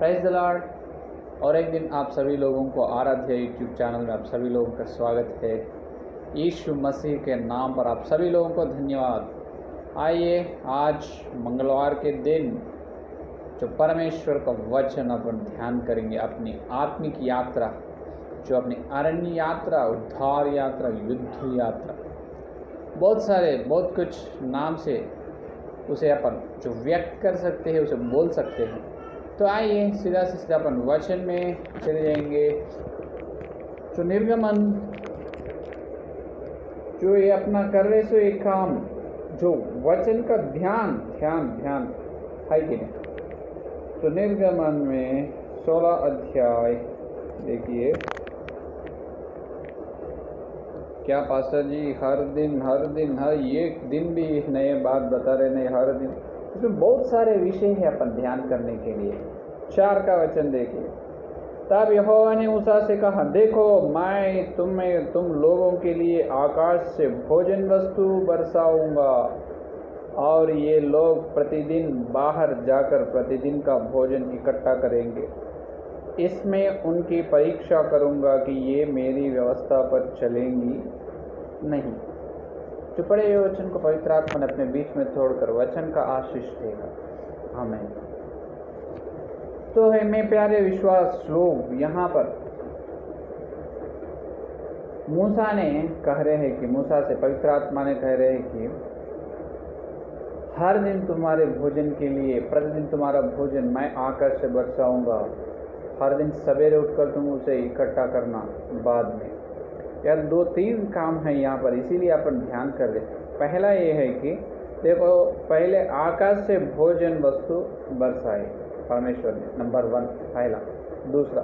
Praise the Lord. और एक दिन आप सभी लोगों को आराध्य यूट्यूब चैनल में आप सभी लोगों का स्वागत है। यीशु मसीह के नाम पर आप सभी लोगों को धन्यवाद। आइए आज मंगलवार के दिन जो परमेश्वर का वचन अपन ध्यान करेंगे, अपनी आत्मिक यात्रा, जो अपनी अरण्य यात्रा, उद्धार यात्रा, युद्ध यात्रा, बहुत कुछ नाम से उसे अपन जो व्यक्त कर सकते हैं, उसे बोल सकते हैं। तो आइए सीधा से सीधा अपन वचन में चले जाएंगे। जो निर्गमन जो ये अपना कर रहे सो एक काम, जो वचन का ध्यान है कि नहीं। तो निर्गमन में 16 अध्याय देखिए। क्या पास्टर जी हर दिन हर एक दिन भी नए बात बता रहे, नहीं हर दिन। इसमें बहुत सारे विषय हैं अपन ध्यान करने के लिए। 4 का वचन देखिए। तब यहोवा ने मूसा से कहा, देखो मैं तुम लोगों के लिए आकाश से भोजन वस्तु बरसाऊंगा और ये लोग प्रतिदिन बाहर जाकर प्रतिदिन का भोजन इकट्ठा करेंगे। इसमें उनकी परीक्षा करूंगा कि ये मेरी व्यवस्था पर चलेंगी नहीं। जो पढ़े हुए वचन को पवित्र आत्मा ने अपने बीच में छोड़कर वचन का आशीष देगा। आमीन। तो है मैं प्यारे विश्वास लोग, यहाँ पर मूसा ने कह रहे हैं कि मूसा से पवित्र आत्मा ने कह रहे हैं कि हर दिन तुम्हारे भोजन के लिए, प्रतिदिन तुम्हारा भोजन मैं आकाश से बरसाऊंगा। हर दिन सवेरे उठकर तुम उसे इकट्ठा करना। बाद में यार 2-3 काम है यहाँ पर, इसीलिए अपन ध्यान कर रहे। पहला ये है कि देखो, पहले आकाश से भोजन वस्तु बरसाए परमेश्वर ने, नंबर 1 पहला। दूसरा,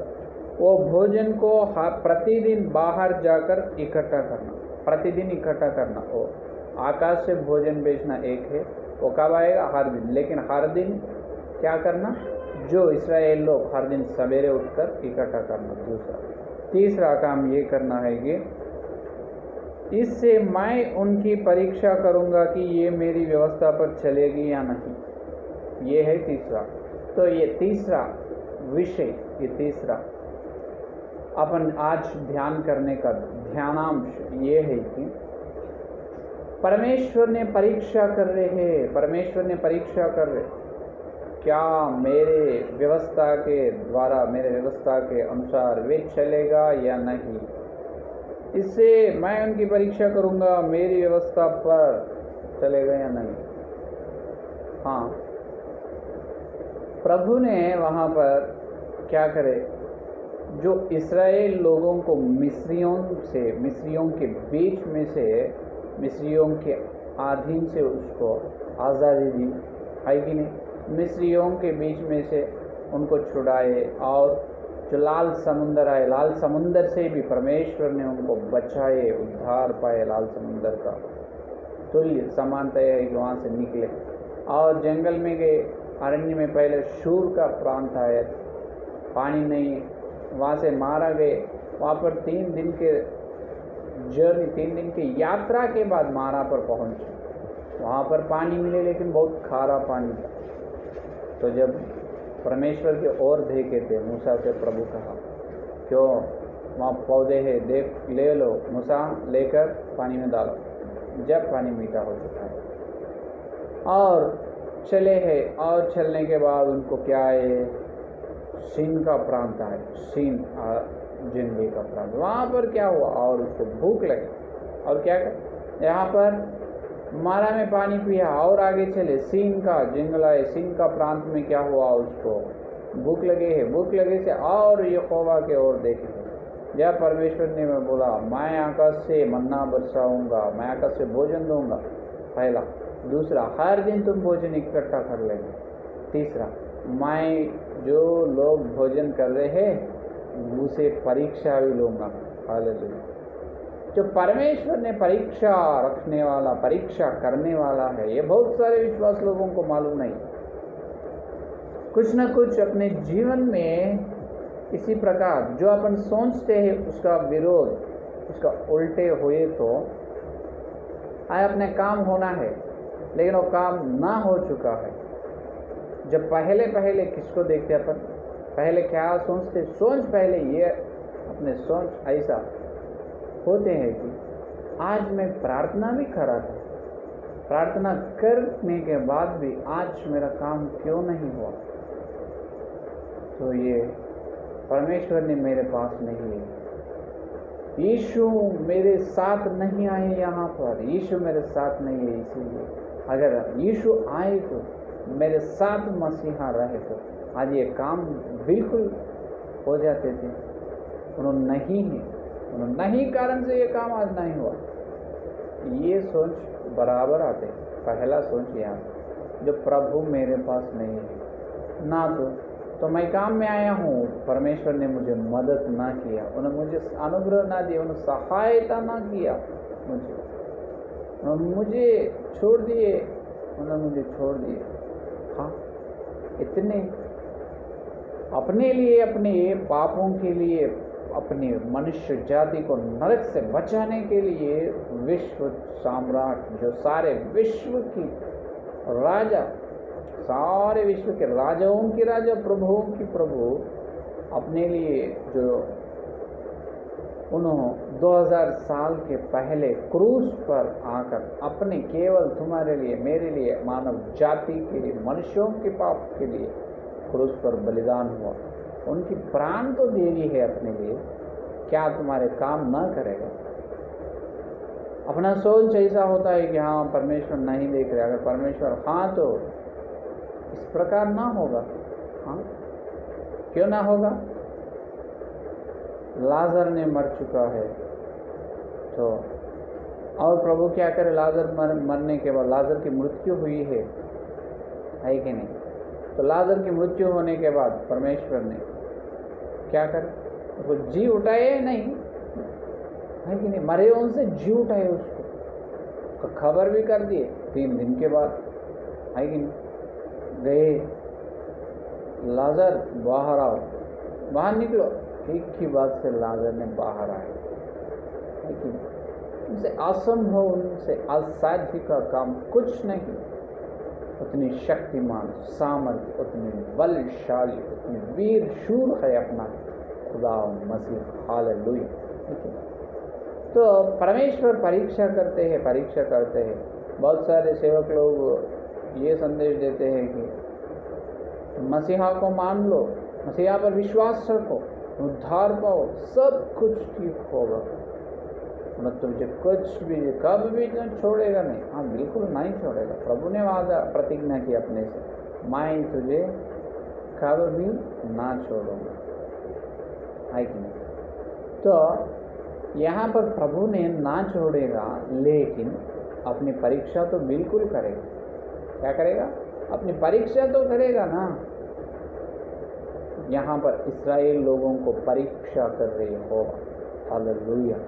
वो भोजन को प्रतिदिन बाहर जाकर इकट्ठा करना, प्रतिदिन इकट्ठा करना। वो आकाश से भोजन बेचना एक है, वो कब आएगा? हर दिन। लेकिन हर दिन क्या करना? जो इस्राएल लोग हर दिन सवेरे उठकर इकट्ठा करना। दूसरा, तीसरा काम ये करना है कि इससे मैं उनकी परीक्षा करूंगा कि ये मेरी व्यवस्था पर चलेगी या नहीं। ये है तीसरा। तो ये तीसरा विषय, ये तीसरा अपन आज ध्यान करने का ध्यानांश ये है कि परमेश्वर ने परीक्षा कर रहे हैं, परमेश्वर ने परीक्षा कर रहे, क्या मेरे व्यवस्था के द्वारा, मेरे व्यवस्था के अनुसार वे चलेगा या नहीं। इससे मैं उनकी परीक्षा करूंगा, मेरी व्यवस्था पर चलेगा या नहीं। हाँ, प्रभु ने वहाँ पर क्या करे, जो इस्राएल लोगों को मिस्रियों के बीच में से, मिस्रियों के अधीन से उसको आज़ादी दी, है कि नहीं। मिस्रियों के बीच में से उनको छुड़ाए और जो लाल समुंदर आए, लाल समुंदर से भी परमेश्वर ने उनको बचाए, उद्धार पाए। लाल समुंदर का तुल्य समानता है कि वहाँ से निकले और जंगल में गए, अरण्य में। पहले शूर का प्रांत आया, पानी नहीं, वहाँ से मारा गए। वहाँ पर 3 दिन के जर्नी, 3 दिन की यात्रा के बाद मारा पर पहुँचे। वहाँ पर पानी मिले, लेकिन बहुत खारा पानी था। तो जब परमेश्वर की ओर देखे थे, मूसा से प्रभु कहा, क्यों वहाँ पौधे हैं, देख ले लो मूसा, लेकर पानी में डालो। जब पानी मीठा हो चुका है और चले हैं, और चलने के बाद उनको क्या है, सीन का प्रांत है, सीन जिंदगी का प्रांत। वहाँ पर क्या हुआ, और उसको भूख लगी और क्या कर, यहाँ पर मारा में पानी पिया और आगे चले, सीन का जंगल है, सीन का प्रांत में क्या हुआ, उसको भूख लगे है। भूख लगे से और यहोवा के ओर देखे। जब परमेश्वर ने मैं बोला, मैं आकाश से मन्ना बरसाऊंगा, मैं आकाश से भोजन दूंगा, पहला। दूसरा, हर दिन तुम भोजन इकट्ठा कर लेंगे। तीसरा, मैं जो लोग भोजन कर रहे हैं उसे परीक्षा भी लूँगा। हालेलुया। जो परमेश्वर ने परीक्षा रखने वाला, परीक्षा करने वाला है, ये बहुत सारे विश्वास लोगों को मालूम नहीं। कुछ न कुछ अपने जीवन में इसी प्रकार जो अपन सोचते हैं उसका विरोध, उसका उल्टे हुए तो अपने काम होना है, लेकिन वो काम ना हो चुका है। जब पहले किसको देखते अपन, पहले क्या सोचते, पहले ये अपने सोच ऐसा होते हैं कि आज मैं प्रार्थना भी करा था, प्रार्थना करने के बाद भी आज मेरा काम क्यों नहीं हुआ, तो ये परमेश्वर ने मेरे पास नहीं है, यीशु मेरे साथ नहीं आए, यहाँ पर यीशु मेरे साथ नहीं है। इसीलिए अगर यीशु आए तो मेरे साथ मसीहा रहे तो आज ये काम बिल्कुल हो जाते थे। उन्होंने नहीं है, उन्होंने नहीं कारण से ये काम आज नहीं हुआ। ये सोच बराबर आते। पहला सोच यहाँ जो प्रभु मेरे पास नहीं है ना, तो मैं काम में आया हूँ, परमेश्वर ने मुझे मदद ना किया, उन्होंने मुझे अनुग्रह ना दिया, उन्होंने सहायता ना किया, मुझे छोड़ दिए, उन्होंने मुझे छोड़ दिए। हाँ, इतने अपने लिए, अपने पापों के लिए, अपनी मनुष्य जाति को नरक से बचाने के लिए विश्व सम्राट, जो सारे विश्व की राजा, सारे विश्व के राजाओं की राजा, प्रभुओं की प्रभु, अपने लिए जो उन्होंने 2000 साल के पहले क्रूस पर आकर अपने केवल तुम्हारे लिए, मेरे लिए, मानव जाति के लिए, मनुष्यों के पाप के लिए क्रूस पर बलिदान हुआ, उनकी प्राण तो दे दी है अपने लिए, क्या तुम्हारे काम ना करेगा? अपना सोच ऐसा होता है कि हाँ परमेश्वर नहीं देख रहे, अगर परमेश्वर हाँ तो इस प्रकार ना होगा। हाँ, क्यों ना होगा? लाजर ने मर चुका है तो और प्रभु क्या करे, लाजर मरने के बाद लाजर की मृत्यु हुई है कि नहीं? तो लाजर की मृत्यु होने के बाद परमेश्वर ने क्या करे, उसको जी उठाए नहीं है कि नहीं? मरे उनसे जी उठाए, उसको खबर भी कर दिए 3 दिन के बाद, है कि नहीं? गए, लाजर बाहर आओ, बाहर निकलो, एक ही बात से लाजर ने बाहर आए, लेकिन उनसे असंभव, उनसे असाध्य का काम कुछ नहीं। उतनी शक्तिमान, सामर्थ्य, उतनी बलशाली, उतनी वीर शूर है अपना खुदा मसीह। हालेलुया। तो परमेश्वर परीक्षा करते हैं। बहुत सारे सेवक लोग ये संदेश देते हैं कि मसीहा को मान लो, मसीहा पर विश्वास रखो, उद्धार पाओ, सब कुछ ठीक होगा, मतलब तुझे कुछ भी कब भी न छोड़ेगा नहीं। हाँ, बिल्कुल नहीं छोड़ेगा। प्रभु ने वादा प्रतिज्ञा की अपने से, मैं तुझे कब भी ना छोड़ूंगा, है कि नहीं? तो यहाँ पर प्रभु ने ना छोड़ेगा, लेकिन अपनी परीक्षा तो बिल्कुल करेगा। क्या करेगा? अपनी परीक्षा तो करेगा ना। यहाँ पर इस्राएल लोगों को परीक्षा कर रही होगा। हालेलुया।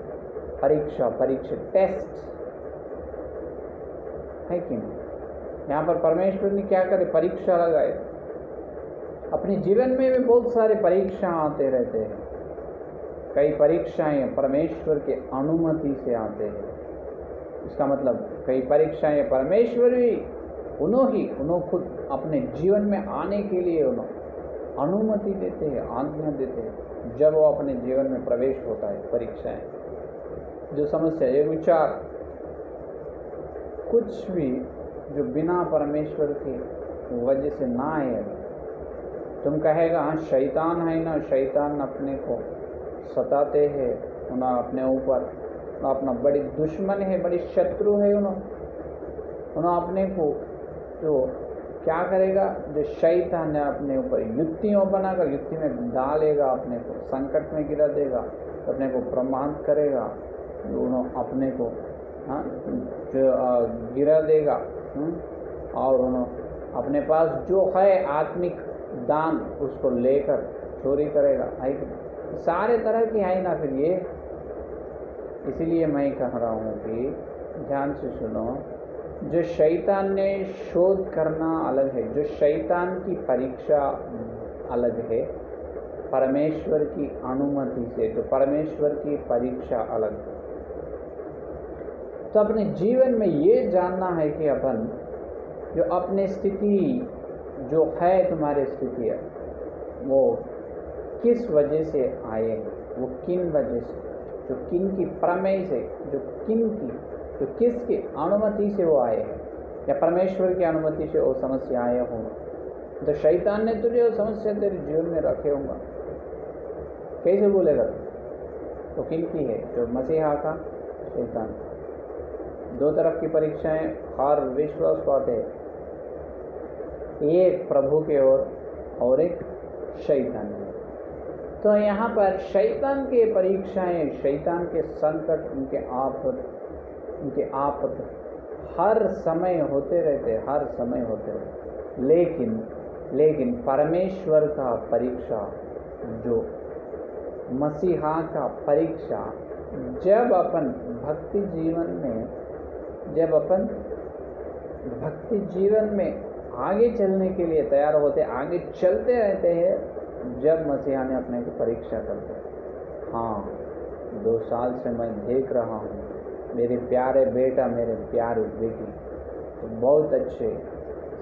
परीक्षा, टेस्ट, है कि नहीं? यहाँ पर परमेश्वर ने क्या करे, परीक्षा लगाए। अपने जीवन में भी बहुत सारे परीक्षा आते रहते हैं। कई परीक्षाएं परमेश्वर के अनुमति से आते हैं। इसका मतलब कई परीक्षाएं परमेश्वर ही उन्होंने खुद अपने जीवन में आने के लिए उन्होंने अनुमति देते हैं, आज्ञा देते हैं। जब वो अपने जीवन में प्रवेश होता है, परीक्षाएं, जो समस्या, ये विचार, कुछ भी जो बिना परमेश्वर की वजह से ना आए, तुम कहेगा हाँ शैतान है ना, शैतान अपने को सताते हैं, उन्हें अपने ऊपर अपना बड़ी दुश्मन है, बड़ी शत्रु है, उन्हें अपने को जो क्या करेगा, जो शैतान है अपने ऊपर युक्तियों बनाकर युक्ति में डालेगा, अपने को संकट में गिरा देगा, अपने को प्रमाद करेगा, दोनों अपने को जो गिरा देगा, और उन्होंने अपने पास जो है आत्मिक दान उसको लेकर चोरी करेगा, है कि सारे तरह की है ना। फिर ये इसीलिए मैं कह रहा हूँ कि ध्यान से सुनो, जो शैतान ने शोध करना अलग है, जो शैतान की परीक्षा अलग है, परमेश्वर की अनुमति से जो परमेश्वर की परीक्षा अलग है। तो अपने जीवन में ये जानना है कि अपन जो अपने स्थिति जो है, तुम्हारी स्थिति है, वो किस वजह से आए हैं, वो किन वजह से, जो किन की प्रमेय से, जो किसकी अनुमति से वो आए हैं, या परमेश्वर की अनुमति से वो समस्या आए होंगे। तो शैतान ने तुझे वो समस्या तेरे जीवन में रखे होंगे, कैसे बोलेगा? तो किन की है? जो मसीहा का शैतान। दो तरफ की परीक्षाएं हर विश्वास को आते हैं, एक प्रभु के ओर और एक शैतान की। तो यहाँ पर शैतान के परीक्षाएं, शैतान के संकट, उनके आपत हर समय होते रहते, हर समय होते रहते। लेकिन परमेश्वर का परीक्षा, जो मसीहा का परीक्षा, जब अपन भक्ति जीवन में आगे चलने के लिए तैयार होते, आगे चलते रहते हैं, जब मसीहा ने अपने को परीक्षा करते हैं। हाँ, 2 साल से मैं देख रहा हूँ मेरे प्यारे बेटा, मेरे प्यारी बेटी तो बहुत अच्छे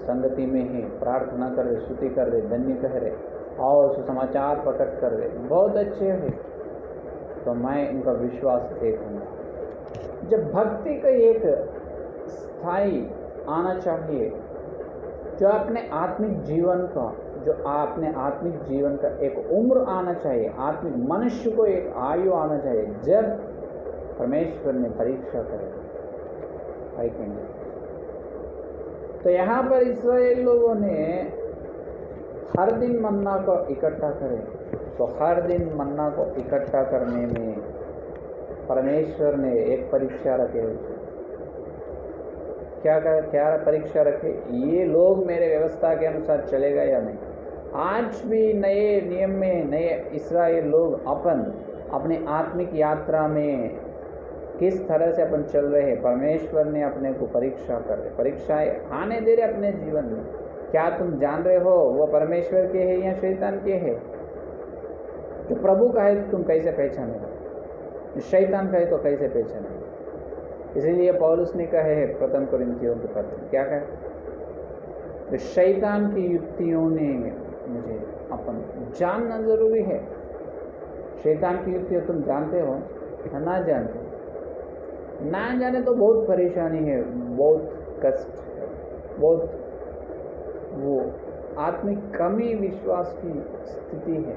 संगति में है, प्रार्थना कर रहे, स्तुति कर रहे, धन्य कह रहे और सुसमाचार प्रकट कर रहे, बहुत अच्छे हैं। तो मैं उनका विश्वास देखूंगा। जब भक्ति का एक स्थायी आना चाहिए, जो अपने आत्मिक जीवन का एक उम्र आना चाहिए, आत्मिक मनुष्य को एक आयु आना चाहिए, जब परमेश्वर ने परीक्षा करे। तो यहाँ पर इस्राएल लोगों ने हर दिन मन्ना को इकट्ठा करे, तो हर दिन मन्ना को इकट्ठा करने में परमेश्वर ने एक परीक्षा रखे। क्या परीक्षा रखे? ये लोग मेरे व्यवस्था के अनुसार चलेगा या नहीं। आज भी नए नियम में नए इस्राएल लोग अपने आत्मिक यात्रा में किस तरह से अपन चल रहे हैं, परमेश्वर ने अपने को परीक्षा कर रहे, परीक्षाएं आने दे रहे अपने जीवन में। क्या तुम जान रहे हो वो परमेश्वर के है या शैतान के है? जो प्रभु का है तो तुम कैसे पहचाने, शैतान का है तो कैसे पहचाने? इसीलिए पौलुस ने कहा है प्रथम कोरिन्थियों के पत्र, क्या कहा? तो शैतान की युक्तियों ने मुझे अपन जानना जरूरी है। शैतान की युक्तियाँ तुम जानते हो या ना जानते? ना जाने तो बहुत परेशानी है, बहुत कष्ट है, बहुत वो आत्मिक कमी विश्वास की स्थिति है।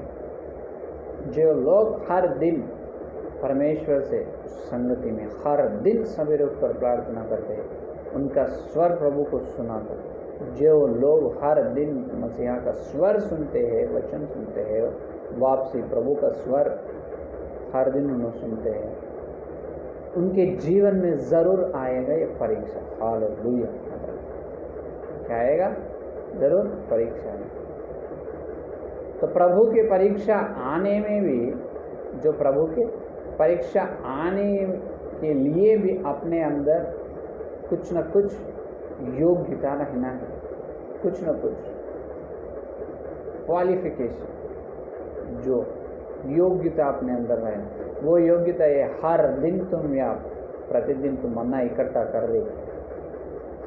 जो लोग हर दिन परमेश्वर से संगति में हर दिन सवेरे उठकर प्रार्थना करते हैं, उनका स्वर प्रभु को सुनाकर, जो लोग हर दिन मसीहा का स्वर सुनते हैं, वचन सुनते हैं, वापसी प्रभु का स्वर हर दिन उन्हें सुनते हैं, उनके जीवन में ज़रूर आएगा ये परीक्षा। हालेलुया! क्या आएगा? ज़रूर परीक्षा है। तो प्रभु के परीक्षा आने में भी, जो प्रभु के परीक्षा आने के लिए भी अपने अंदर कुछ न कुछ योग्यता रहना है, कुछ न कुछ क्वालिफिकेशन, जो योग्यता अपने अंदर रहना। वो योग्यता ये हर दिन तुम या प्रतिदिन तुम मन्ना इकट्ठा कर रहे,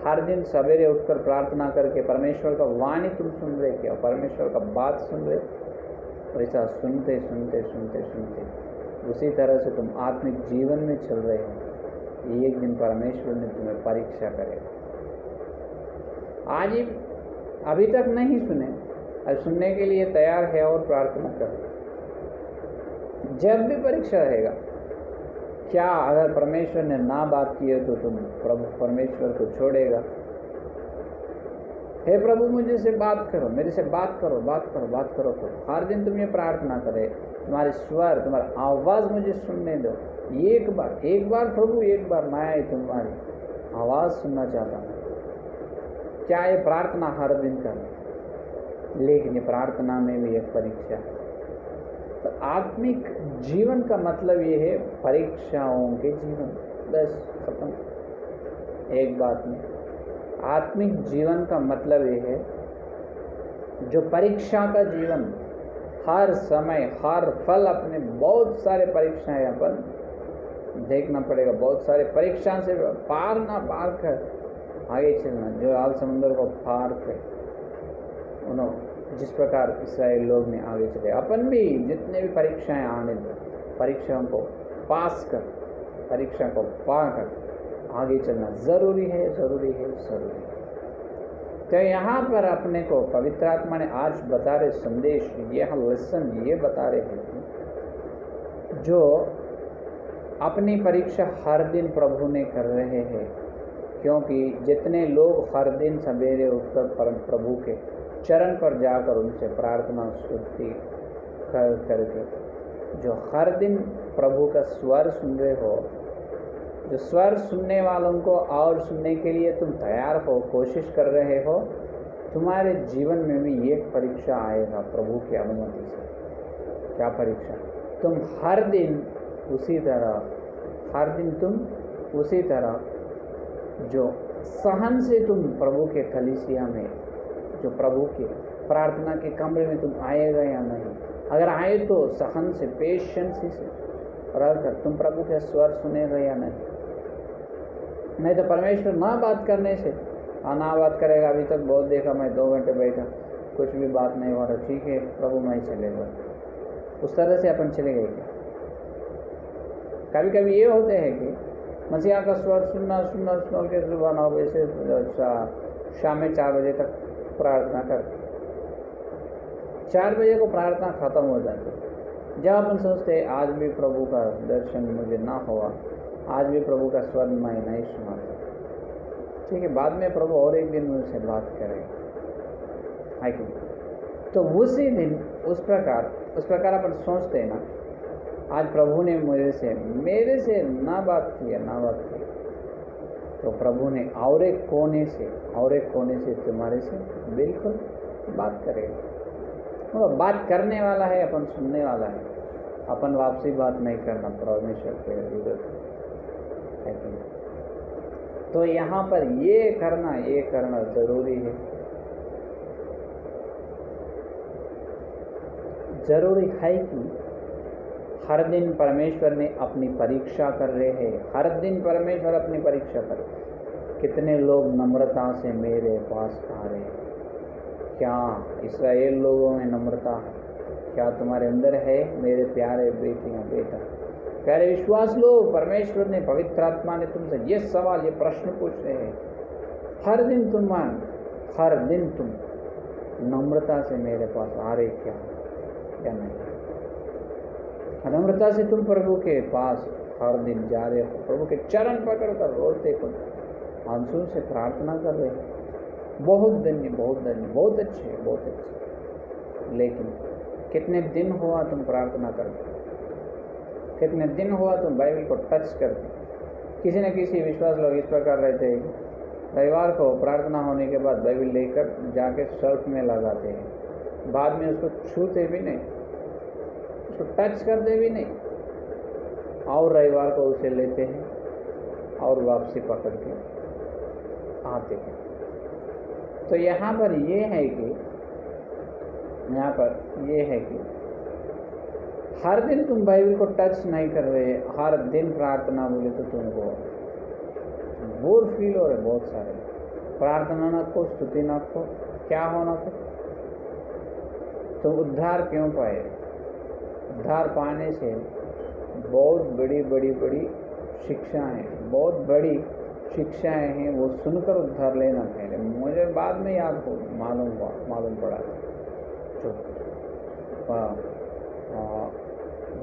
हर दिन सवेरे उठकर प्रार्थना करके परमेश्वर का वाणी तुम सुन रहे, क्या परमेश्वर का बात सुन रहे, वैसा सुनते सुनते सुनते सुनते उसी तरह से तुम आत्मिक जीवन में चल रहे हो। एक दिन परमेश्वर ने तुम्हें परीक्षा करेगा। आज ही अभी तक नहीं सुने, अब सुनने के लिए तैयार है और प्रार्थना करो। जब भी परीक्षा रहेगा, क्या अगर परमेश्वर ने ना बात की है तो तुम प्रभु परमेश्वर को छोड़ेगा? हे प्रभु मुझे से बात करो, मेरे से बात करो, बात करो, बात करो। तो हर दिन तुम ये प्रार्थना करे, तुम्हारे स्वर, तुम्हारा आवाज़ मुझे सुनने दो। एक बार प्रभु, एक बार मैं तुम्हारी आवाज़ सुनना चाहता हूँ। क्या ये प्रार्थना हर दिन करना? लेकिन ये प्रार्थना में भी एक परीक्षा है। तो आत्मिक जीवन का मतलब ये है परीक्षाओं के जीवन। बस खत्म। एक बात में आत्मिक जीवन का मतलब ये है जो परीक्षा का जीवन, हर समय हर फल अपने बहुत सारे परीक्षाएं अपन देखना पड़ेगा, बहुत सारे परीक्षा से पार ना पार कर आगे चलना। जो हाल समुद्र को पार कर जिस प्रकार इस्राएल लोग ने आगे चले, अपन भी जितने भी परीक्षाएं आने दो, परीक्षाओं को पास कर, परीक्षा को पाकर आगे चलना ज़रूरी है, ज़रूरी है, ज़रूरी है। तो यहाँ पर अपने को पवित्र आत्मा ने आज बता रहे संदेश, यह लेसन ये बता रहे हैं जो अपनी परीक्षा हर दिन प्रभु ने कर रहे हैं, क्योंकि जितने लोग हर दिन सवेरे उठकर प्रभु के चरण पर जाकर उनसे प्रार्थना स्तुति कर करके जो हर दिन प्रभु का स्वर सुन रहे हो, जो स्वर सुनने वालों को और सुनने के लिए तुम तैयार हो, कोशिश कर रहे हो, तुम्हारे जीवन में भी एक परीक्षा आएगा प्रभु की अनुमति से। क्या परीक्षा? तुम हर दिन उसी तरह जो सहन से तुम प्रभु के कलीसिया में, जो प्रभु के प्रार्थना के कमरे में तुम आएगा या नहीं, अगर आए तो सहन से, पेशेंसी से रहकर तुम प्रभु के स्वर सुनेगा या नहीं तो परमेश्वर ना बात करने से, ना बात करेगा, अभी तक बहुत देखा, मैं 2 घंटे बैठा, कुछ भी बात नहीं हो रहा, ठीक है प्रभु मैं चलेगा, उस तरह से अपन चले गए क्या? कभी कभी ये होते हैं कि मसीहा का स्वर सुनना के सुबह 9 बजे से शाम में 4 बजे तक प्रार्थना कर, 4 बजे को प्रार्थना खत्म हो जाती है। जब अपन सोचते हैं आज भी प्रभु का दर्शन मुझे ना हुआ, आज भी प्रभु का स्वर मैं नहीं सुना, ठीक है बाद में प्रभु और एक दिन मुझसे बात करेगा, है कि? तो उसी दिन उस प्रकार अपन सोचते हैं ना, आज प्रभु ने मेरे से ना बात की, तो प्रभु ने और एक कोने से तुम्हारे से बिल्कुल बात करेगा। वो बात करने वाला है, अपन सुनने वाला है, अपन वापसी बात नहीं करना परमेश्वर के विरुद्ध, है कि? तो यहाँ पर ये करना जरूरी है, कि हर दिन परमेश्वर ने अपनी परीक्षा कर रहे हैं, हर दिन परमेश्वर अपनी परीक्षा कर। कितने लोग नम्रता से मेरे पास आ रहे हैं? क्या इस्राएल लोगों में नम्रता है? क्या तुम्हारे अंदर है मेरे प्यारे बेटियां बेटा? प्यारे विश्वास लो, परमेश्वर ने, पवित्र आत्मा ने तुमसे ये सवाल, ये प्रश्न पूछ रहे हैं, हर दिन तुम नम्रता से मेरे पास आ रहे क्या नहीं? नम्रता से तुम प्रभु के पास हर दिन जा रहे हो, प्रभु के चरण पकड़कर रोते आंसू से प्रार्थना कर रहे हो। बहुत धन्य, बहुत अच्छे। लेकिन कितने दिन हुआ तुम प्रार्थना करते? कितने दिन हुआ तुम बाइबल को टच करते? किसी न किसी विश्वास लोग इस प्रकार रहते हैं, रविवार को प्रार्थना होने के बाद बाइबल लेकर जाके शेल्फ में लगाते हैं, बाद में उसको छूते भी नहीं, उसको टच करते भी नहीं, और रविवार को उसे लेते हैं और वापसी पकड़ के आते हैं। तो यहाँ पर ये है कि हर दिन तुम बाइबल को टच नहीं कर रहे, हर दिन प्रार्थना बोले तो तुमको बोर फील हो रहे। बहुत सारे प्रार्थना न को, स्तुति न को, क्या होना को, तो उद्धार क्यों पाए? उद्धार पाने से बहुत बड़ी शिक्षाएं हैं, वो सुनकर उद्धार लेना पहले। मुझे बाद में मालूम पड़ा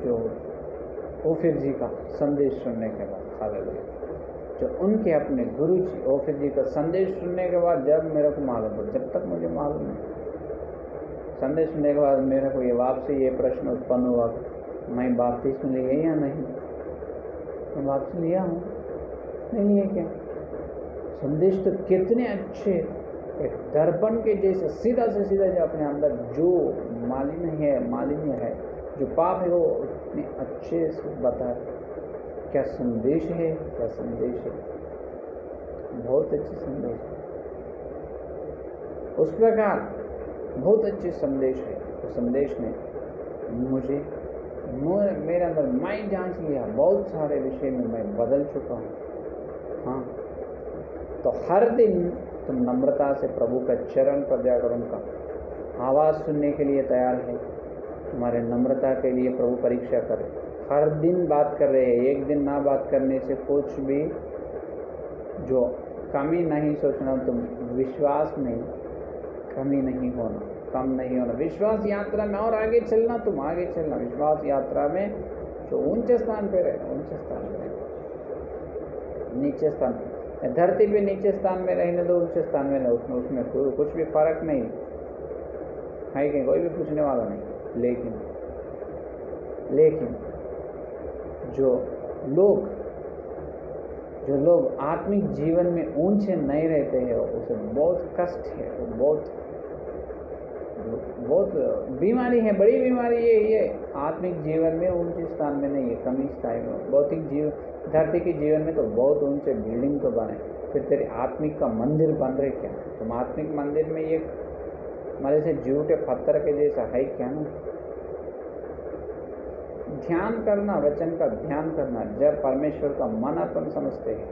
जो ओफिर जी का संदेश सुनने के बाद, हालेलुया, जो उनके अपने गुरु जी ओफिर जी का संदेश सुनने के बाद जब मेरे को मालूम पड़ा, जब तक मुझे मालूम नहीं, संदेश सुनने के बाद मेरे को ये वापसी ये प्रश्न उत्पन्न हुआ, मैं बपतिस्मा लिया या नहीं? मैं वापसी लिया हूँ, नहीं लिया क्या? संदेश तो कितने अच्छे, एक दर्पण के जैसे सीधा से सीधा जो अपने अंदर जो मालिन्य है, जो पाप है, वो इतने अच्छे से बता। क्या संदेश है, बहुत अच्छे संदेश है। उस प्रकार बहुत अच्छे संदेश है। उस संदेश ने मेरे अंदर मैं जांच लिया, बहुत सारे विषय में मैं बदल चुका हूँ। हाँ, तो हर दिन तुम नम्रता से प्रभु का चरण पर जाकर उनका आवाज़ सुनने के लिए तैयार है। तुम्हारे नम्रता के लिए प्रभु परीक्षा करे। हर दिन बात कर रहे हैं, एक दिन ना बात करने से कुछ भी जो कमी नहीं सोचना, तुम विश्वास में कमी नहीं होना, कम नहीं होना। विश्वास यात्रा में और आगे चलना, तुम आगे चलना। विश्वास यात्रा में जो ऊंचे स्थान पे रहे, ऊंचे स्थान पे रहे, नीचे स्थान धरती पे नीचे स्थान में रहने दो, ऊंचे स्थान में रहो, उसमें कुछ भी फर्क नहीं है कि कोई भी पूछने वाला नहीं। लेकिन जो लोग आत्मिक जीवन में ऊंचे नहीं रहते हैं, उसे बहुत कष्ट है, बहुत बीमारी है, बड़ी बीमारी है ये। आत्मिक जीवन में ऊंचे स्थान में नहीं है, कमी स्थान में। भौतिक जीवन, धरती के जीवन में तो बहुत ऊंचे बिल्डिंग तो बने, फिर तेरे आत्मिक का मंदिर बन रहे क्या? तुम आत्मिक मंदिर में ये हमारे से झूठे पत्थर के जैसा है क्या ना? ध्यान करना, वचन का ध्यान करना। जब परमेश्वर का मन अपन समझते हैं,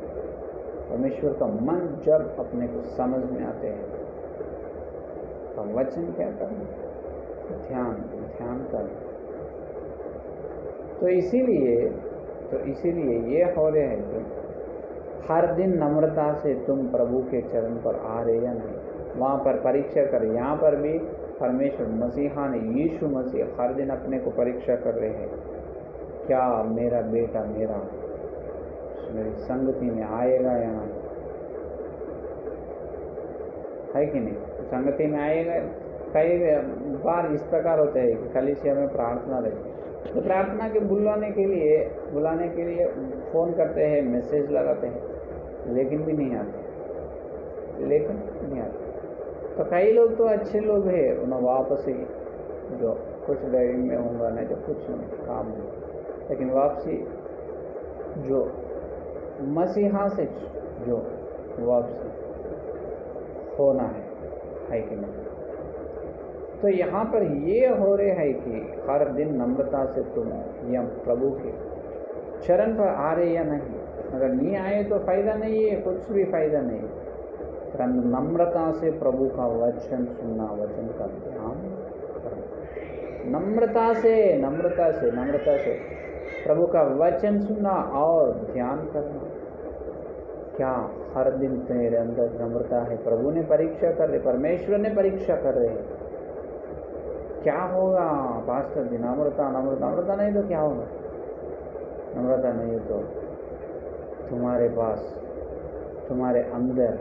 परमेश्वर का मन जब अपने को समझ में आते हैं, तो वचन क्या करना? ध्यान करना। तो इसीलिए ये हो रहे हैं कि हर दिन नम्रता से तुम प्रभु के चरण पर आ रहे या नहीं, वहाँ पर परीक्षा कर। यहाँ पर भी परमेश्वर मसीहा ने, यीशु मसीह हर दिन अपने को परीक्षा कर रहे हैं, क्या मेरा बेटा मेरी संगति में आएगा या नहीं, है कि नहीं? संगति में आएगा। कई बार इस प्रकार होता है कि कलीसिया में प्रार्थना रहती है, तो प्रार्थना के बुलाने के लिए फ़ोन करते हैं, मैसेज लगाते हैं, लेकिन नहीं आते। तो कई लोग तो अच्छे लोग हैं, उन्हें वापस ही जो कुछ देर में होगा, नहीं तो कुछ नहीं काम नहीं, लेकिन वापसी जो मसीहा से जो वापसी होना है कि नहीं? तो यहाँ पर ये हो रहे है कि हर दिन नम्रता से तुम या प्रभु के चरण पर आ रहे या नहीं। अगर नहीं आए तो फ़ायदा नहीं है, कुछ भी फ़ायदा नहीं है। परंतु नम्रता से प्रभु का वचन सुनना, वचन का ध्यान करना, नम्रता से प्रभु का वचन सुनना और ध्यान करना। क्या हर दिन तेरे अंदर नम्रता है? प्रभु ने परीक्षा कर रहे, परमेश्वर ने परीक्षा कर रहे हैं। क्या होगा पास्टर जी? नम्रता नहीं तो क्या होगा? नम्रता नहीं तो तुम्हारे पास, तुम्हारे अंदर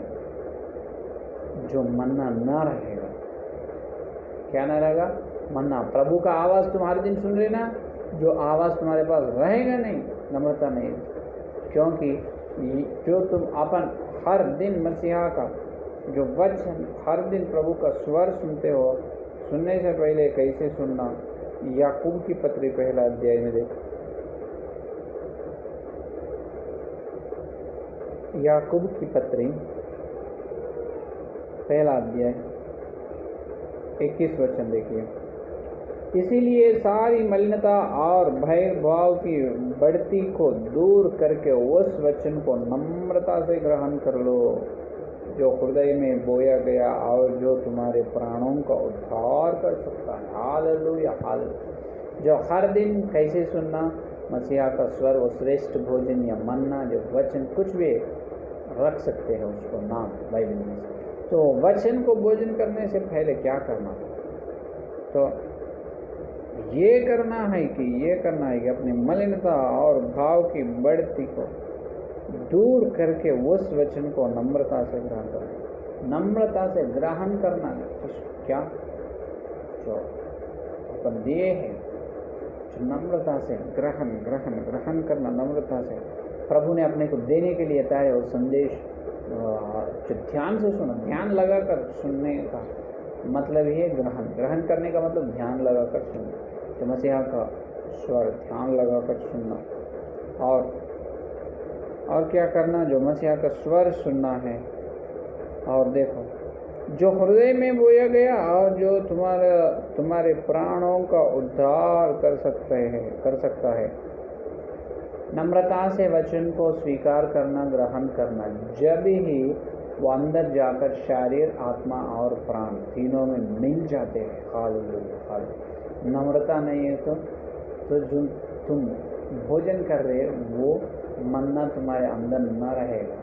जो मन्ना न रहेगा। क्या न रहेगा? मन्ना। प्रभु का आवाज़ तुम हर दिन सुन रहे ना, जो आवाज़ तुम्हारे पास रहेगा नहीं, नम्रता नहीं। क्योंकि जो तुम अपन हर दिन मसीहा का जो वचन, हर दिन प्रभु का स्वर सुनते हो, सुनने से पहले कैसे सुनना? याकूब की पत्री पहला अध्याय में देखो। याकूब की पत्री पहला अध्याय 21 वचन देखिए। इसीलिए सारी मलिनता और भयभाव की बढ़ती को दूर करके उस वचन को नम्रता से ग्रहण कर लो, जो हृदय में बोया गया और जो तुम्हारे प्राणों का उद्धार कर सकता है। Hallelujah, hallelujah. जो हर दिन कैसे सुनना? मसीहा का स्वर, वो श्रेष्ठ भोजन या मन्ना, जो वचन कुछ भी रख सकते हैं उसको नाम बाइबल में। तो वचन को भोजन करने से पहले क्या करना? तो ये करना है कि अपनी मलिनता और भाव की बढ़ती को दूर करके उस वचन को नम्रता से ग्रहण करना। नम्रता से ग्रहण करना क्या? जो अपन दिए हैं, जो नम्रता से ग्रहण करना, नम्रता से प्रभु ने अपने को देने के लिए तैयार है। वो संदेश जो ध्यान से सुनो, ध्यान लगाकर सुनने का मतलब ये ग्रहण करने का मतलब ध्यान लगाकर सुनना। तो मसीहा का स्वर ध्यान लगाकर सुनना, और क्या करना? जो मसीहा का स्वर सुनना है। और देखो, जो हृदय में बोया गया और जो तुम्हारे प्राणों का उद्धार कर सकता है। नम्रता से वचन को स्वीकार करना, ग्रहण करना। जब ही वो अंदर जाकर शरीर, आत्मा और प्राण तीनों में मिल जाते हैं। Hallelujah, hallelujah. नम्रता नहीं है तो जो तुम भोजन कर रहे हो वो मन्ना तुम्हारे अंदर न रहेगा,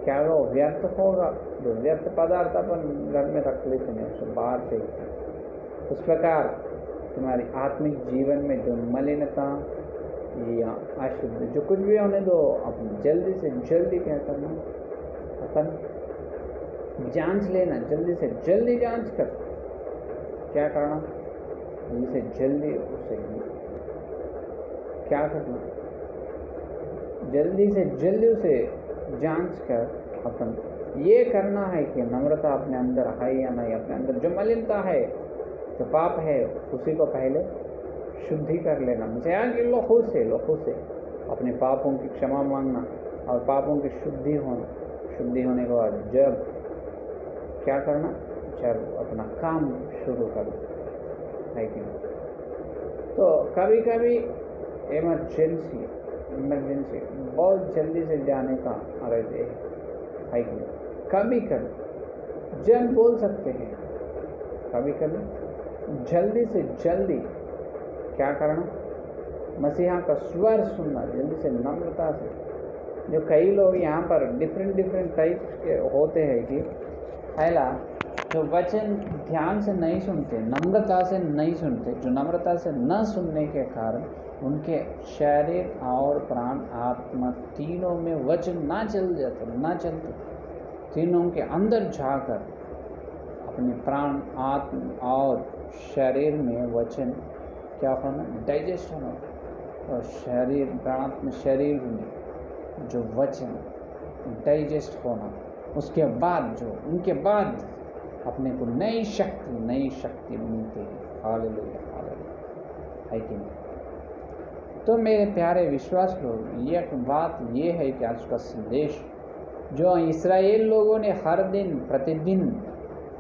क्या वो व्यर्थ होगा। जो व्यर्थ पदार्थ अपन घर में रख लेते हैं उसको बाहर फेंकते हैं। उस प्रकार तुम्हारी आत्मिक जीवन में जो मलिनता या अशुद्ध जो कुछ भी होने दो, अपन जल्दी से जल्दी क्या करना, अपन जांच लेना, जल्दी से जल्दी जांच कर क्या करना, जल्दी से जल्दी उसे क्या करना, जल्दी से जल्दी उसे जांच कर अपन ये करना है कि नम्रता अपने अंदर है या नहीं। अपने अंदर जो मलिनता है, जो पाप है, उसी को पहले शुद्धि कर लेना। मुझे यहाँ के लोगों से अपने पापों की क्षमा मांगना और पापों की शुद्धि होने के बाद जब क्या करना, जब अपना काम शुरू करना है कि तो कभी कभी इमरजेंसी बहुत जल्दी से जाने का रहते है कि कभी जब बोल सकते हैं, कभी जल्दी से जल्दी क्या करना, मसीहा का स्वर सुनना, जल्दी से नम्रता से। जो कई लोग यहाँ पर डिफरेंट टाइप के होते हैं कि पहला जो वचन ध्यान से नहीं सुनते, नम्रता से नहीं सुनते, जो नम्रता से न सुनने के कारण उनके शरीर और प्राण, आत्मा तीनों में वचन ना चलते, तीनों के अंदर जाकर अपने प्राण, आत्मा और शरीर में वचन क्या होना, डाइजेस्ट होना। और शरीर, प्राणात्मा शरीर में जो वचन डाइजेस्ट होना, उसके बाद उनके बाद अपने को नई शक्ति मिलती है। हालेलुया, हालेलुया, है कि नहीं। तो मेरे प्यारे विश्वास लोग, ये बात ये है कि आज का संदेश जो इस्राएल लोगों ने हर दिन प्रतिदिन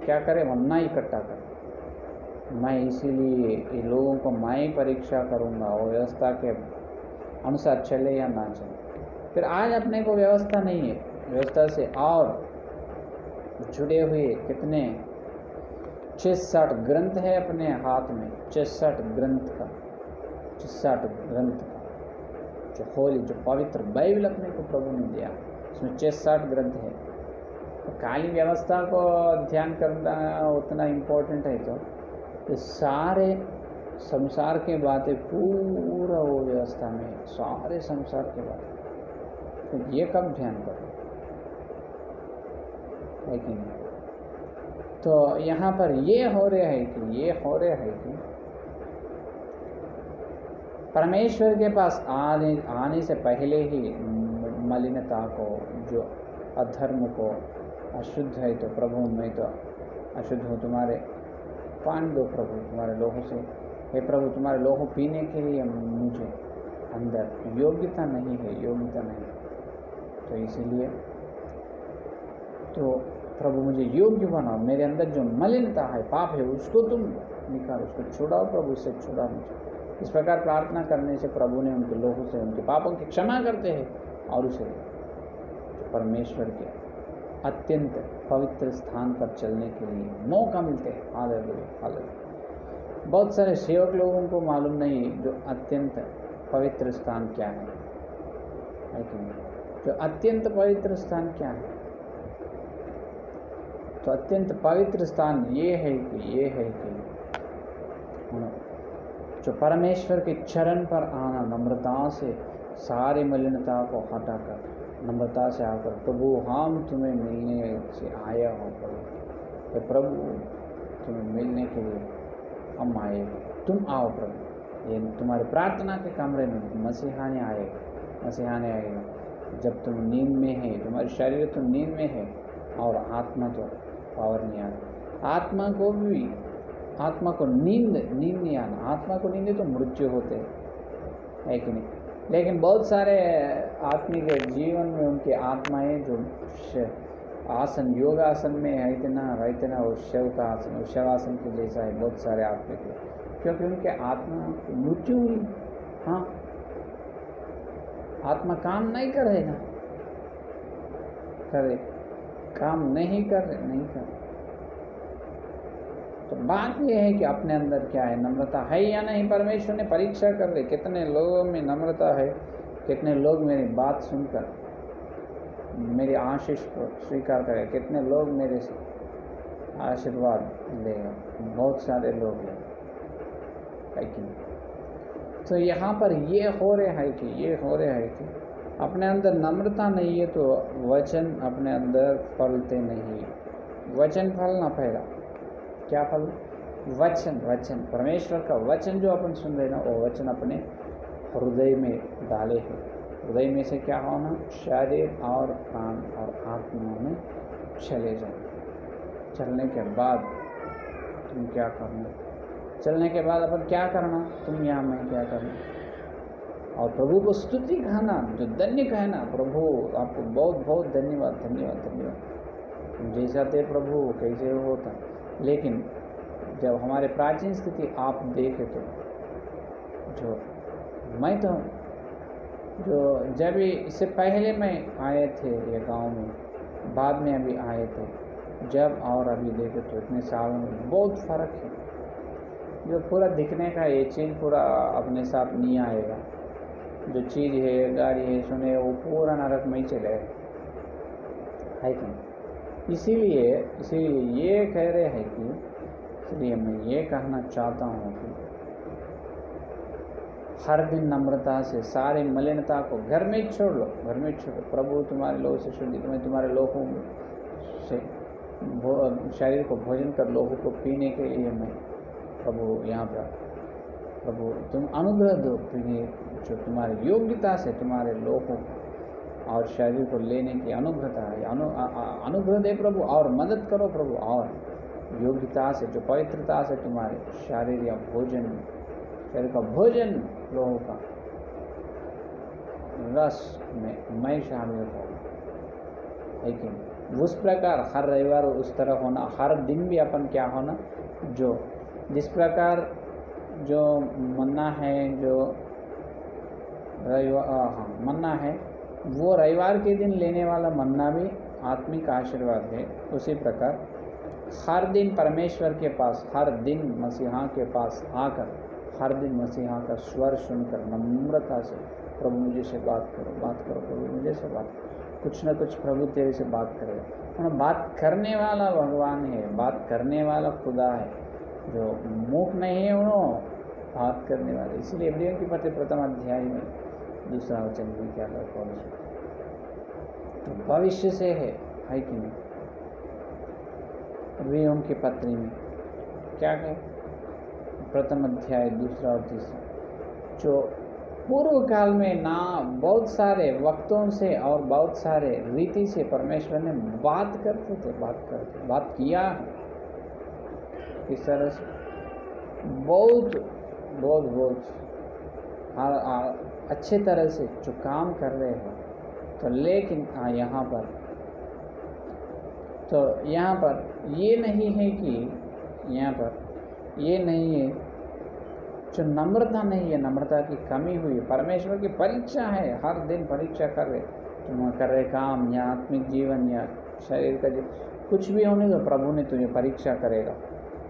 क्या करे, मन्ना इकट्ठा कर, मैं इसीलिए इन लोगों को मैं ही परीक्षा करूँगा वो व्यवस्था के अनुसार चले या ना चले। फिर आज अपने को व्यवस्था नहीं है, व्यवस्था से और जुड़े हुए कितने 66 ग्रंथ है अपने हाथ में, 66 ग्रंथ का जो होली, जो पवित्र बाइबल अपने को प्रभु ने दिया, उसमें 66 ग्रंथ है। तो काली व्यवस्था को ध्यान करना उतना इम्पोर्टेंट है तो सारे संसार के बातें पूरा वो व्यवस्था में, सारे संसार के बातें, तो ये कब ध्यान करो, है कि नहीं। तो यहाँ पर ये हो रहा है कि परमेश्वर के पास आने से पहले ही मलिनता को, जो अधर्म को, अशुद्ध है तो प्रभु मैं तो अशुद्ध हूँ, तुम्हारे पानी दो प्रभु तुम्हारे लोहों से, हे प्रभु तुम्हारे लोहों पीने के लिए मुझे अंदर योग्यता नहीं, तो इसीलिए तो प्रभु मुझे योग्य बनाओ, मेरे अंदर जो मलिनता है, पाप है, उसको तुम निकालो, उसको छुड़ाओ प्रभु, इससे छुड़ा मुझे। इस प्रकार प्रार्थना करने से प्रभु ने उनके लोगों से उनके पापों की क्षमा करते हैं और उसे परमेश्वर के अत्यंत पवित्र स्थान पर चलने के लिए मौका मिलते हैं। Hallelujah, hallelujah. बहुत सारे सेवक लोगों को मालूम नहीं जो अत्यंत पवित्र स्थान क्या है कि नहीं। जो अत्यंत पवित्र स्थान क्या है, तो अत्यंत पवित्र स्थान ये है कि जो परमेश्वर के चरण पर आना, नम्रता से सारी मलिनता को हटाकर, नम्रता से आकर प्रभु हम तुम्हें मिलने से आया हो प्रभु तुम्हें मिलने के लिए हम आए, तुम आओ प्रभु। ये तुम्हारे प्रार्थना के कमरे में मसीहा ने आएगा। जब तुम नींद में है, तुम्हारे शरीर तो नींद में है और आत्मा तो पावर नहीं आना। आत्मा को नींद नहीं आना, आत्मा को नींद तो मृत्यु होते है कि नहीं। लेकिन बहुत सारे आत्मिक जीवन में उनकी आत्माएं जो आसन, योगासन में रहते ना वो शव का आसन, वो शवासन के जैसा है बहुत सारे आत्मिक, क्योंकि उनके आत्मा की मृत्यु हुई। हाँ, आत्मा काम नहीं करे ना, काम नहीं कर रहे, नहीं कर रहे। तो बात यह है कि अपने अंदर क्या है, नम्रता है या नहीं। परमेश्वर ने परीक्षा कर रहे कितने लोगों में नम्रता है, कितने लोग मेरी बात सुनकर मेरी आशीष को स्वीकार करें, कितने लोग मेरे से आशीर्वाद लेगा। बहुत सारे लोग हैं, लेकिन तो यहाँ पर ये हो रहा है कि अपने अंदर नम्रता नहीं है तो वचन अपने अंदर फलते नहीं। वचन फलना पड़ेगा। क्या फल? वचन परमेश्वर का वचन जो अपन सुन रहे ना, वो वचन अपने हृदय में डाले हैं। हृदय में से क्या होना? शरीर और प्राण और आत्मा में चले जाए। चलने के बाद तुम क्या करना? चलने के बाद अपन क्या करना? तुम यहाँ में क्या करना? और प्रभु को स्तुति कहना, जो धन्य कहना, प्रभु आपको बहुत बहुत धन्यवाद धन्यवाद धन्यवाद। तुम जैसा थे प्रभु कैसे होता। लेकिन जब हमारे प्राचीन स्थिति आप देखें तो जो मैं तो जो जब इससे पहले मैं आए थे ये गांव में, बाद में अभी आए थे, जब और अभी देखे तो इतने सालों में बहुत फ़र्क है। जो पूरा दिखने का ये चीज़ पूरा अपने साथ नहीं आएगा। जो चीज़ है, गाड़ी है, सुने, वो पूरा नरक में ही चले है कि नहीं। इसीलिए ये कह रहे हैं कि, इसलिए मैं ये कहना चाहता हूँ कि हर दिन नम्रता से सारे मलिनता को घर में छोड़ लो, घर में छोड़। प्रभु तुम्हारे लोगों से शुद्धि, तुम्हें तुम्हारे लोगों से शरीर को भोजन कर, लोगों को पीने के लिए मैं प्रभु यहाँ पर, प्रभु तुम अनुग्रह दो, क्योंकि जो तुम्हारी योग्यता से तुम्हारे लोगों और शरीर को लेने की अनुग्रहता है, अनुग्रह दे प्रभु, और मदद करो प्रभु, और योग्यता से, जो पवित्रता से तुम्हारे शरीर या भोजन, शरीर का भोजन लोगों का रस में मैं शामिल हो। लेकिन उस प्रकार हर रविवार उस तरह होना, हर दिन भी अपन क्या होना, जो जिस प्रकार जो मन्ना है, जो मन्ना है, वो रविवार के दिन लेने वाला मन्ना भी आत्मिक आशीर्वाद है। उसी प्रकार हर दिन परमेश्वर के पास, हर दिन मसीहा के पास आकर, हर दिन मसीहा का स्वर सुनकर नम्रता से, प्रभु मुझे से बात करो प्रभु मुझे से बात करो, कुछ न कुछ प्रभु तेरे से बात करेगा। और बात करने वाला भगवान है, बात करने वाला खुदा है, जो मूक नहीं है, उन्होंने बात करने वाले। इसलिए इब्रियों की पत्र प्रथम अध्याय में 2 वचन में क्या करता है, तो भविष्य से है कि नहीं। इब्रियों की पत्री में क्या कहे, प्रथम अध्याय 2 और 3, जो पूर्व काल में ना बहुत सारे वक्तों से और बहुत सारे रीति से परमेश्वर ने बात किया है। इस तरह से बहुत अच्छे तरह से जो काम कर रहे हैं। तो लेकिन यहाँ पर ये नहीं है कि यहाँ पर ये नहीं है, जो नम्रता नहीं है, नम्रता की कमी हुई। परमेश्वर की परीक्षा है, हर दिन परीक्षा कर रहे, तुम कर रहे काम या आत्मिक जीवन या शरीर का जीवन, कुछ भी होने तो प्रभु ने तुझे परीक्षा करेगा।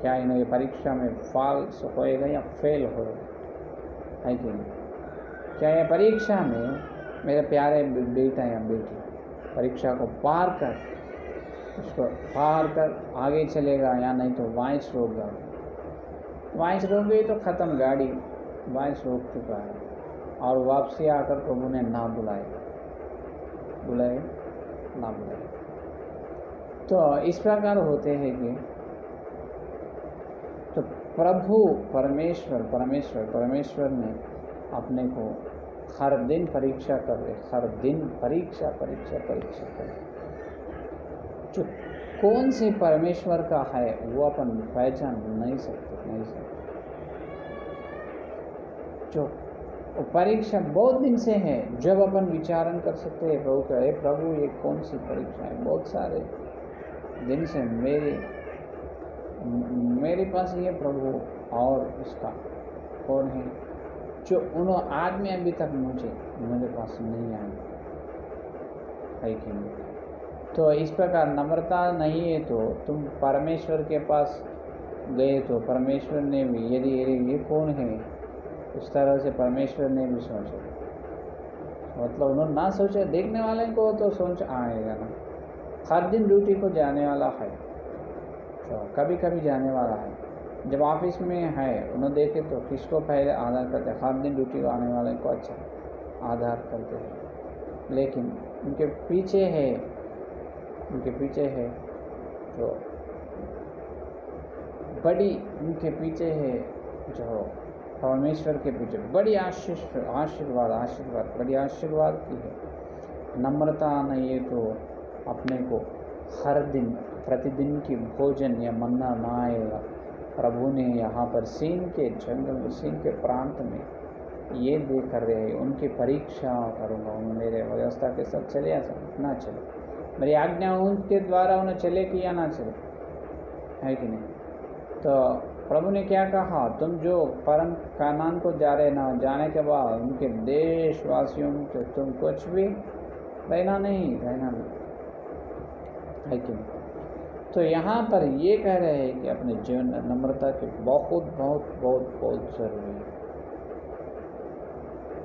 क्या इन्हें परीक्षा में फॉल्स होएगा या फेल होएगा, है कि नहीं। क्या ये परीक्षा में मेरे प्यारे बेटा या बेटी परीक्षा को पार कर, उसको पार कर आगे चलेगा, या नहीं तो वाइस रोक गई तो ख़त्म, गाड़ी वाइस रोक चुका है, और वापसी आकर प्रभु ने ना बुलाए। तो इस प्रकार होते हैं कि तो प्रभु परमेश्वर ने अपने को हर दिन परीक्षा कर रहे, हर दिन परीक्षा कर रहे। जो कौन सी परमेश्वर का है वो अपन पहचान नहीं सकते। जो परीक्षा बहुत दिन से है, जब अपन विचारण कर सकते हैं प्रभु का, प्रभु ये कौन सी परीक्षा है, बहुत सारे दिन से मेरे पास ये प्रभु, और उसका कौन है जो उन्होंने आज में अभी तक मेरे पास नहीं आए, है कि नहीं। तो इस प्रकार नम्रता नहीं है तो तुम परमेश्वर के पास गए तो परमेश्वर ने भी यदि ये कौन है, उस तरह से परमेश्वर ने भी सोचा, मतलब उन्होंने ना सोचा, देखने वाले को तो सोच आएगा ना। हर दिन ड्यूटी को जाने वाला है, तो कभी कभी जाने वाला है। जब ऑफिस में है उन्होंने देखे तो किसको पहले आधार करते हैं, हर दिन ड्यूटी को आने वाले को अच्छा आधार करते हैं। लेकिन उनके पीछे है जो बड़ी, उनके पीछे है जो परमेश्वर के पीछे बड़ी आशीर्वाद बड़ी आशीर्वाद की है। नम्रता नहीं है तो अपने को हर दिन प्रतिदिन की भोजन या मन्ना ना आएगा। प्रभु ने यहाँ पर सीन के जंगल में, सीन के प्रांत में ये दे कर रहे, उनकी परीक्षा करूँगा, उन्हें मेरे व्यवस्था के साथ चले या ना चले, मेरी आज्ञा उनके द्वारा उन्हें चले कि या ना चले, है कि नहीं। तो प्रभु ने क्या कहा, तुम जो परम कानान को जा रहे ना, जाने के बाद उनके देशवासियों से तुम कुछ भी रहना नहीं, है कि नहीं। तो यहाँ पर ये कह रहे हैं कि अपने जीवन में नम्रता की बहुत बहुत बहुत बहुत जरूरी है।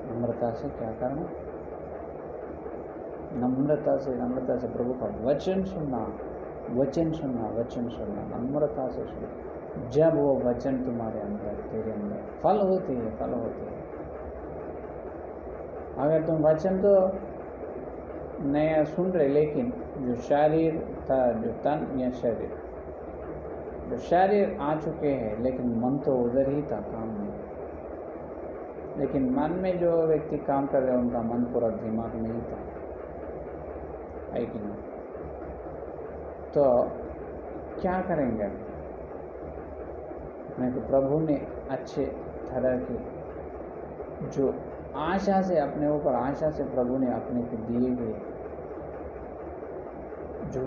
नम्रता से क्या करना, नम्रता से प्रभु का वचन सुनना, नम्रता से सुनना। जब वो वचन तुम्हारे अंदर, तेरे अंदर फल होते हैं। अगर तुम वचन तो नया सुन रहे, लेकिन जो शरीर था, जो तन या शरीर, जो शरीर आ चुके हैं लेकिन मन तो उधर ही था, काम में। लेकिन मन में जो व्यक्ति काम कर रहे हैं उनका मन पूरा दिमाग में ही था, है कि नहीं। तो क्या करेंगे अपने को प्रभु ने अच्छे तरह की जो आशा से, अपने ऊपर आशा से प्रभु ने अपने को दिए गए जो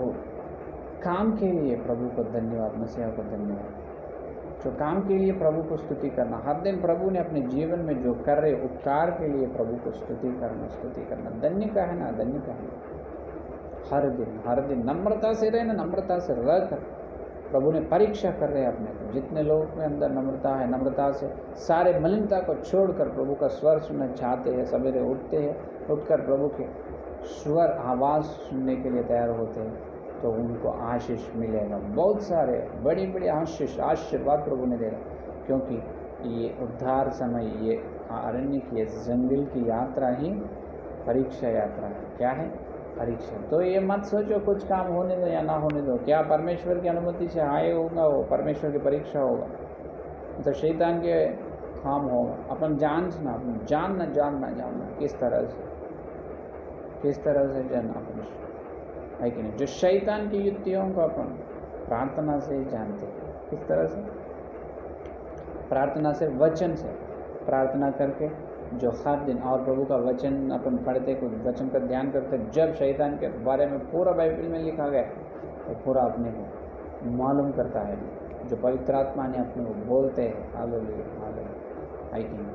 काम के लिए प्रभु को धन्यवाद, मसीहा को धन्यवाद। जो काम के लिए प्रभु को स्तुति करना, हर दिन प्रभु ने अपने जीवन में जो कर रहे उपकार के लिए प्रभु को स्तुति करना धन्य का है ना, धन्य का है। हर दिन नम्रता से रहना, नम्रता से रहकर प्रभु ने परीक्षा कर रहे हैं अपने को। जितने लोगों में अंदर नम्रता है, नम्रता से सारे मलिनता को छोड़कर प्रभु का स्वर सुनना चाहते हैं, सवेरे उठते हैं, उठकर प्रभु के स्वर आवाज़ सुनने के लिए तैयार होते हैं, तो उनको आशीष मिलेगा। बहुत सारे बड़ी बड़ी आशीर्वाद प्रभु ने देगा, क्योंकि ये उद्धार समय, ये अरण्य की, ये जंगल की यात्रा ही परीक्षा यात्रा है। क्या है? परीक्षा। तो ये मत सोचो कुछ काम होने दो या ना होने दो, क्या परमेश्वर की अनुमति से आए होगा, वो परमेश्वर की परीक्षा होगा, तो शैतान के काम होगा। अपन जानना किस तरह से जानना अपन, है कि नहीं। जो शैतान की युक्तियों को अपन प्रार्थना से जानते हैं, किस तरह से? प्रार्थना से, वचन से प्रार्थना करके, जो हर दिन और प्रभु का वचन अपन पढ़ते, कुछ वचन का ध्यान करते। जब शैतान के बारे में पूरा बाइबल में लिखा गया तो पूरा अपने को मालूम करता है, जो पवित्र आत्मा ने अपने को बोलते हैं। हालेलुया, है कि नहीं।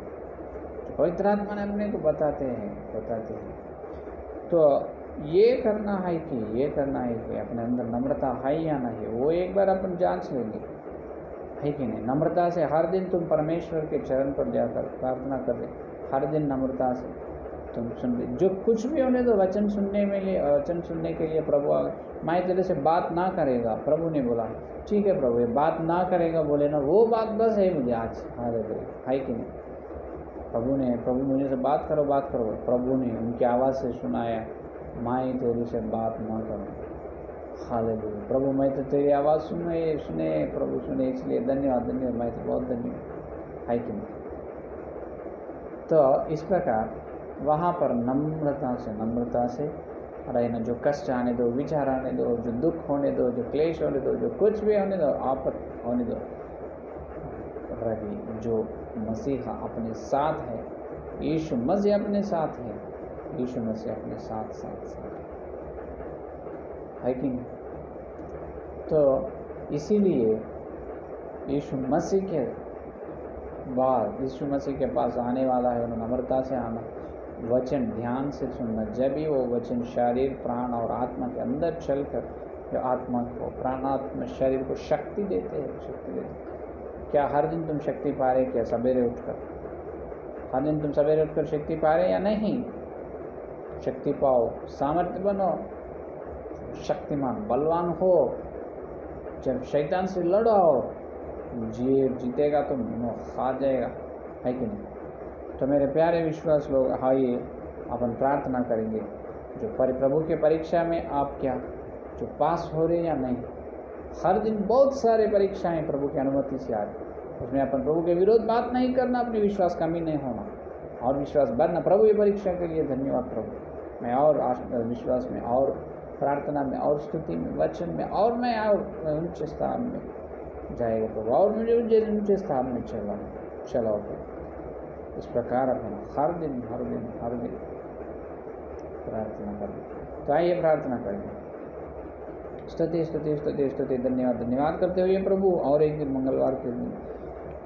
जो पवित्र आत्मा ने अपने को बताते हैं। तो ये करना है कि अपने अंदर नम्रता है या नहीं, वो एक बार अपन जांच लेंगे, है कि नहीं। नम्रता से हर दिन तुम परमेश्वर के चरण पर जाकर प्रार्थना कर रहे, हर दिन नम्रता से तुम सुन रहे। जो कुछ भी होने दो, वचन सुनने के लिए प्रभु मैं तेरे से बात ना करेगा, प्रभु ने बोला, ठीक है प्रभु, ये बात ना करेगा बोले ना, वो बात बस है मुझे आज, है कि नहीं। प्रभु मुझे से बात करो। प्रभु ने उनकी आवाज़ से सुनाया, मैं तेरे से बात ना करूँ। हालेलुया। प्रभु मैं तो तेरी आवाज़ सुने प्रभु सुने, इसलिए धन्यवाद, मैं तो बहुत धन्यवाद, है कि नहीं। तो इस प्रकार वहाँ पर नम्रता से रहना। जो कष्ट आने दो, विचार आने दो, जो दुख होने दो, जो क्लेश होने दो, जो कुछ भी होने दो, आफत होने दो, रही जो मसीहा अपने साथ है, यीशु मसीह अपने साथ है, यीशु मसीह अपने साथ है कि नहीं। तो इसीलिए यीशु मसीह के पास आने वाला है, उन्हें नम्रता से आना। वचन ध्यान से सुनना, जब भी वो वचन शरीर प्राण और आत्मा के अंदर चलकर जो आत्मा को प्राणात्मा शरीर को शक्ति देते हैं, शक्ति देते हैं। क्या हर दिन तुम शक्ति पा रहे? क्या सवेरे उठकर हर दिन तुम सवेरे उठकर शक्ति पा रहे या नहीं? शक्ति पाओ, सामर्थ्य बनो, शक्तिमान बलवान हो। जब शैतान से लड़ाओ, जीतेगा तो हार जाएगा, है कि नहीं? तो मेरे प्यारे विश्वास लोग, आइए अपन प्रार्थना करेंगे। जो प्रभु के परीक्षा में आप क्या जो पास हो रहे या नहीं। हर दिन बहुत सारे परीक्षाएं प्रभु की अनुमति से आ रही, उसमें अपन प्रभु के विरोध बात नहीं करना, अपने विश्वास कमी नहीं होना और विश्वास बढ़ना। प्रभु ये परीक्षा के लिए धन्यवाद प्रभु। मैं और विश्वास में और प्रार्थना में और स्तुति में वचन में और मैं और ऊंचे स्थान में जाएगा प्रभु, और मुझे ऊंचे स्थान में चलाओ प्रभु। इस प्रकार अपन हर दिन प्रार्थना करें। तो आइए प्रार्थना करेंगे। स्तुति धन्यवाद करते हुए प्रभु, और एक दिन मंगलवार के दिन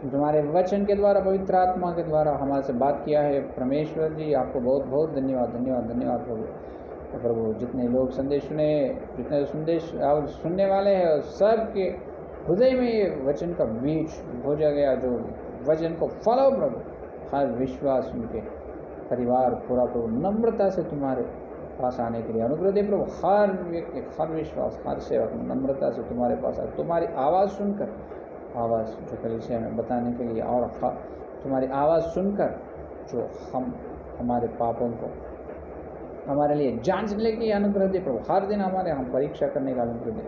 तुम्हारे वचन के द्वारा, पवित्र आत्मा के द्वारा हमारे से बात किया है। परमेश्वर जी, आपको बहुत बहुत धन्यवाद प्रभु। जितने लोग संदेश सुने, जितने संदेश सुनने वाले हैं, सब के हृदय में ये वचन का बीज हो गया, जो वचन को फलो प्रभु। हर विश्वास उनके परिवार पूरा प्रभु नम्रता से तुम्हारे पास आने के लिए अनुग्रह दे प्रभु। हर व्यक्ति, हर विश्वास, हर सेवक नम्रता से तुम्हारे पास आए, तुम्हारी आवाज़ सुनकर, आवाज़ जो कलीसिया में बताने के लिए, और तुम्हारी आवाज़ सुनकर जो हमारे पापों को हमारे लिए जांचने के अनुग्रह दे प्रभु। हर दिन हम परीक्षा करने का अनुग्रह दे।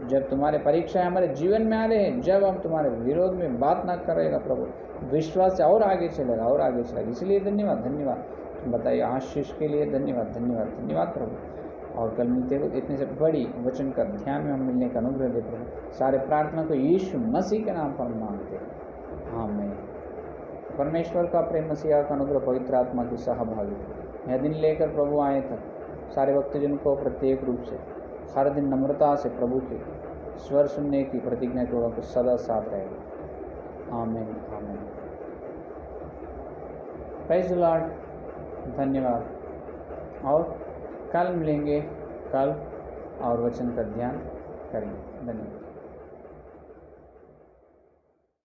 जब तुम्हारे परीक्षाएं हमारे जीवन में आ रहे हैं, जब हम तुम्हारे विरोध में बात ना करेगा प्रभु, विश्वास से और आगे चलेगा। इसलिए धन्यवाद। तुम बताइए, आशीष के लिए धन्यवाद प्रभु। और कल मिलते हो, इतने से बड़ी वचन का ध्यान में हम मिलने का अनुग्रह दे प्रभु। सारे प्रार्थना को यीशु मसीह के नाम पर मांगते हैं, आमीन। परमेश्वर का प्रेम, मसीहा का अनुग्रह, पवित्र आत्मा की सहभागिता यह दिन लेकर प्रभु आए तक सारे भक्तजन को प्रत्येक रूप से हर दिन नम्रता से प्रभु के स्वर सुनने की प्रतिज्ञा के को सदा साथ रहेगा, आमीन। प्रेज़ द लॉर्ड, धन्यवाद। और कल मिलेंगे, कल और वचन का ध्यान करेंगे। धन्यवाद।